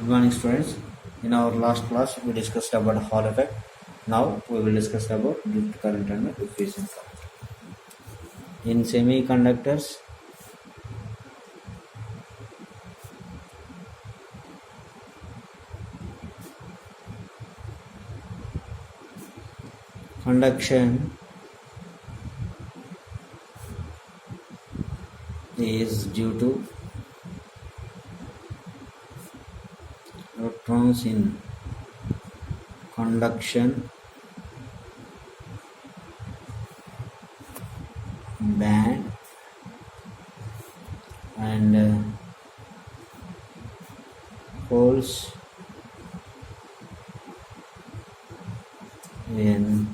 Good morning, students. In our last class, we discussed about Hall effect. Now we will discuss about drift current and diffusion current. In semiconductors, conduction is due to electrons in conduction band and holes in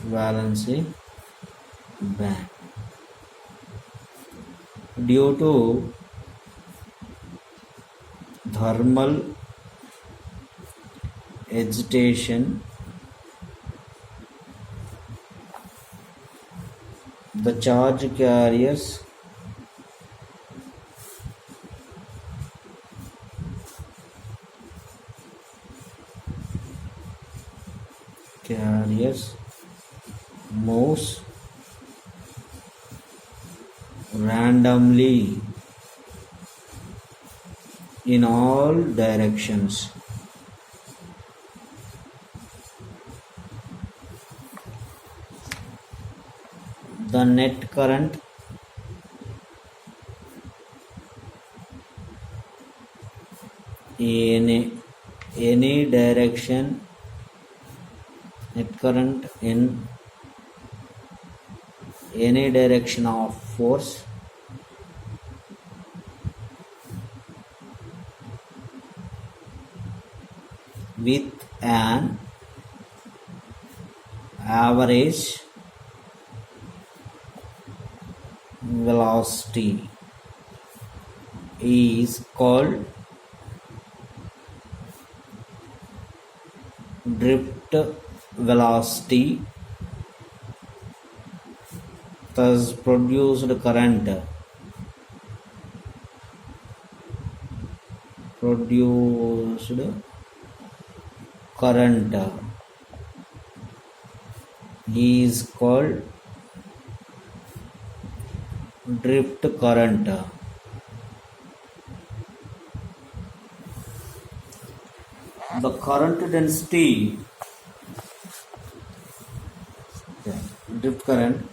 valency band. Due to thermal agitation, the charge carriers moves randomly in all directions. The net current in any direction, net current in any direction of force with an average velocity is called drift velocity. Thus produced current is called drift current. The current density, drift current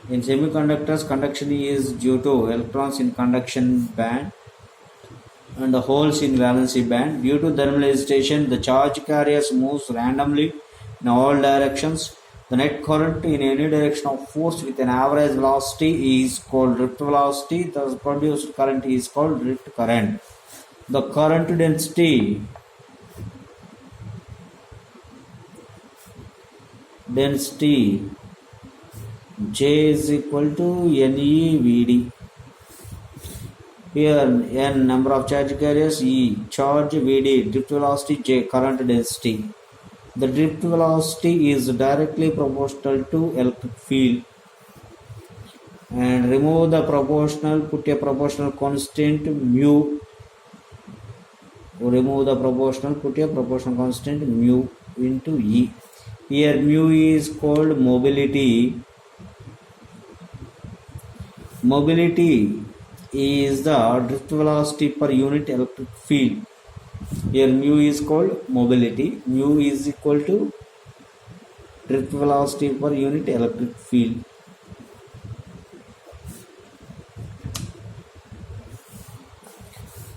in semiconductors, conduction is due to electrons in conduction band and the holes in valency band. Due to thermal agitation, the charge carriers moves randomly in all directions. The net current in any direction of force with an average velocity is called drift velocity. Thus produced current is called drift current. The current density J is equal to NEVD. Here N number of charge carriers, E charge, VD drift velocity, J current density. The drift velocity is directly proportional to electric field. And remove the proportional, put a proportional constant mu. Remove the proportional, put a proportional constant mu into E. Here mu is called mobility. Mobility is the drift velocity per unit electric field. Here mu is called mobility. Mu is equal to drift velocity per unit electric field.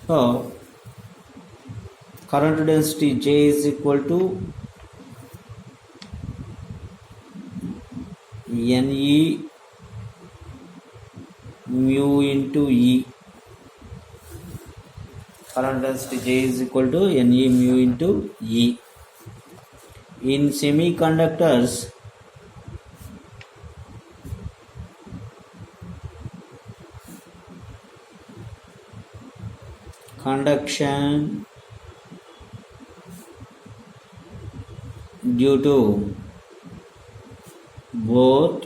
So current density J is equal to NE mu into E. Current density J is equal to NE mu into E. In semiconductors, conduction due to both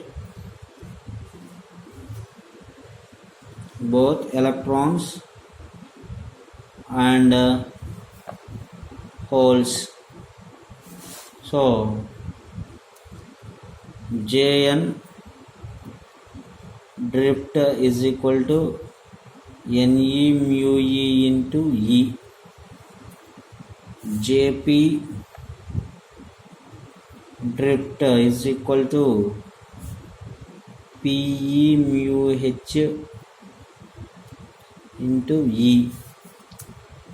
electrons and holes. So Jn drift is equal to Ne mu E into E. Jp drift is equal to Pe mu H into E.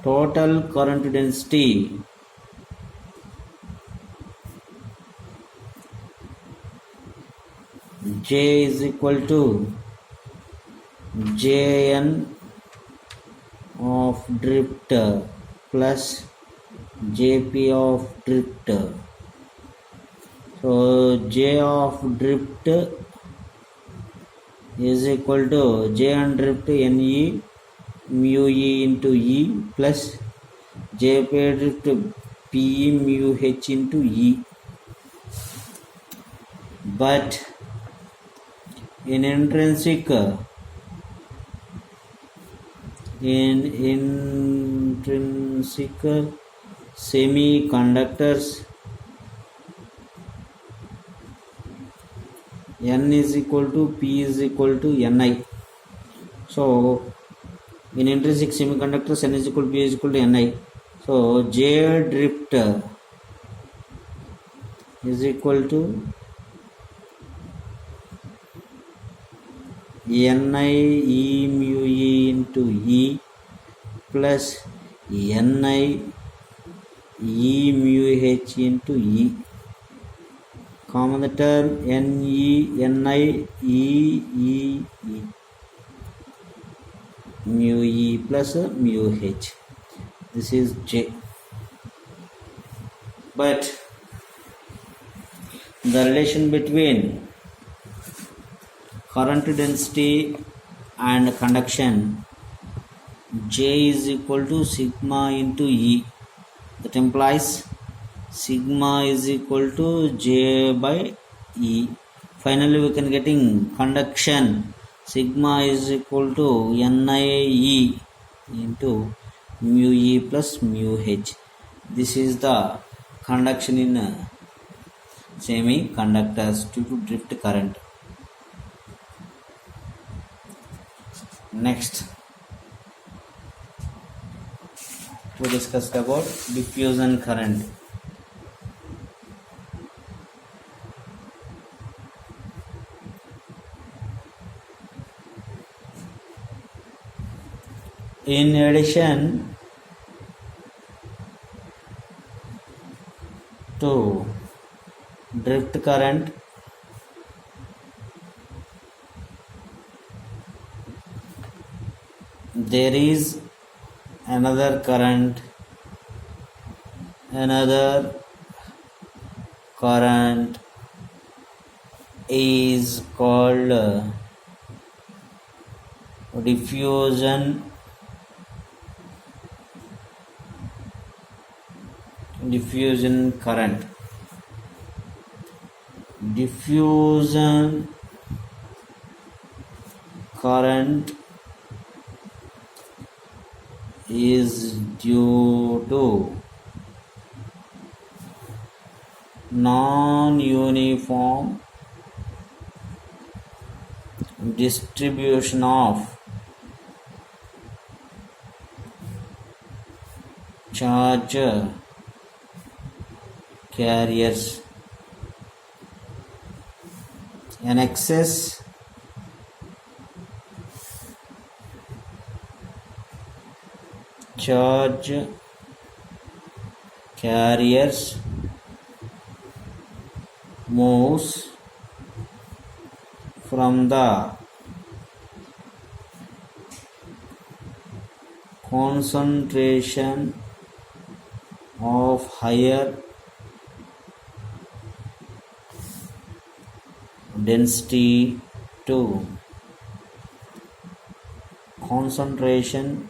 Total current density J is equal to Jn of drift plus Jp of drift. So J of drift is equal to Jn drift Ne mu E into E plus Jp drift Pe mu H into E. But in intrinsic semiconductors, N is equal to P is equal to Ni. So in intrinsic semiconductors, N is equal to P is equal to Ni. So J drift is equal to Ni E mu E into E plus Ni E mu H into E. Common term Ni E mu E plus mu H. This is J. But the relation between current density and conduction, J is equal to sigma into E. That implies sigma is equal to J by E. Finally, we can getting conduction. Sigma is equal to Nie into mu E plus mu H. This is the conduction in semiconductors due to drift current. Next, we discussed about diffusion current. In addition to drift current, there is another current is called diffusion current. Diffusion current is due to non-uniform distribution of charge carriers. An excess charge carriers moves from the concentration of higher density to concentration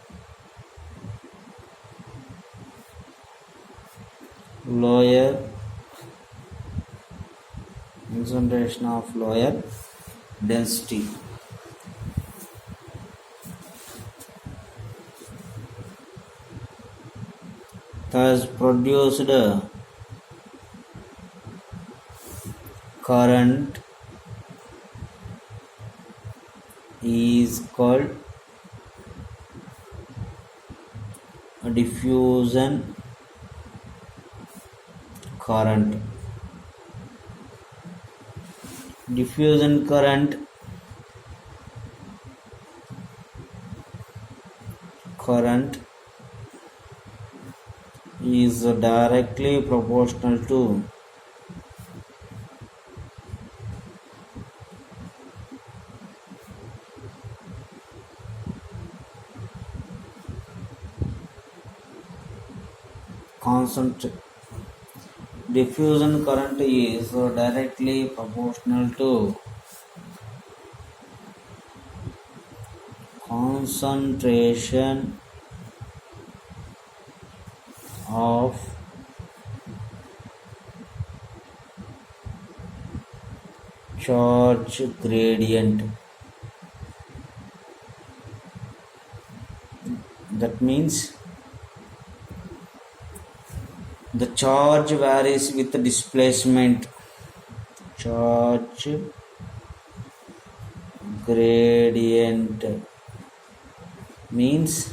lower density. thus produced current is called diffusion current. Diffusion current is directly proportional to diffusion current is directly proportional to concentration of charge gradient. That means the charge varies with the displacement. Charge gradient means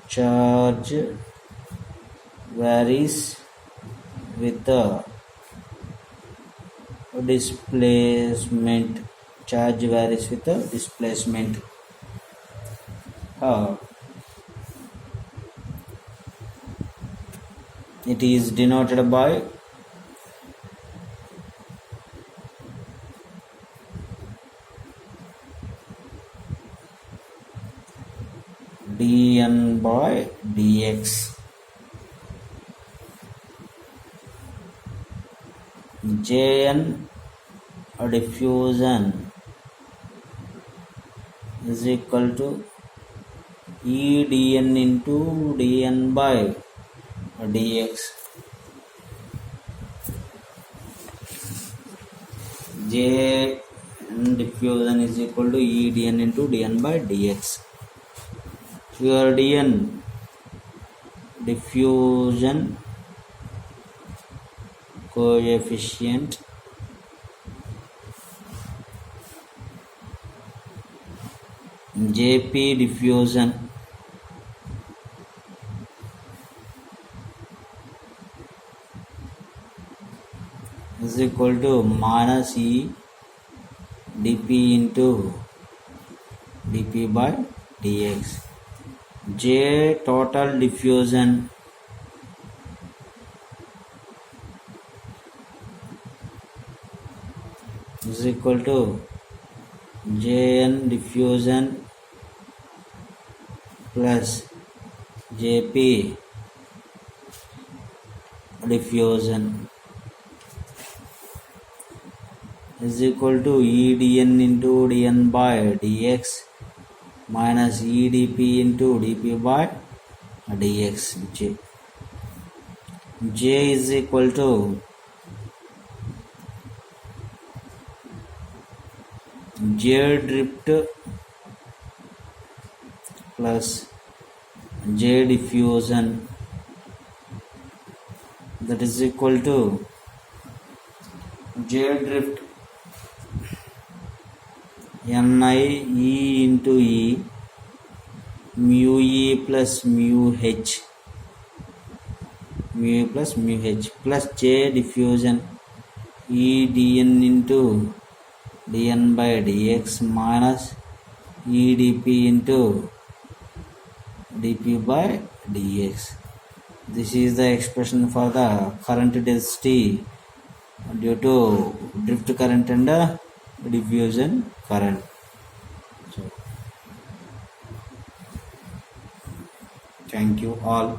charge varies with the displacement. Charge varies with the displacement. It is denoted by dN by dx. Jn diffusion is equal to E dN into dN by dx. J diffusion is equal to E dN into dN by dx. Here dN diffusion coefficient Jp diffusion is equal to minus E dP into dP by dx. J total diffusion is equal to Jn diffusion plus Jp diffusion is equal to E dN into dN by dx minus E dP into dP by dx. J is equal to J drift plus J diffusion, that is equal to J drift Ni E into E mu E plus mu H plus J diffusion E dN into dN by dx minus E dP into dP by dx. This is the expression for the current density due to drift current and diffusion current. So, thank you all.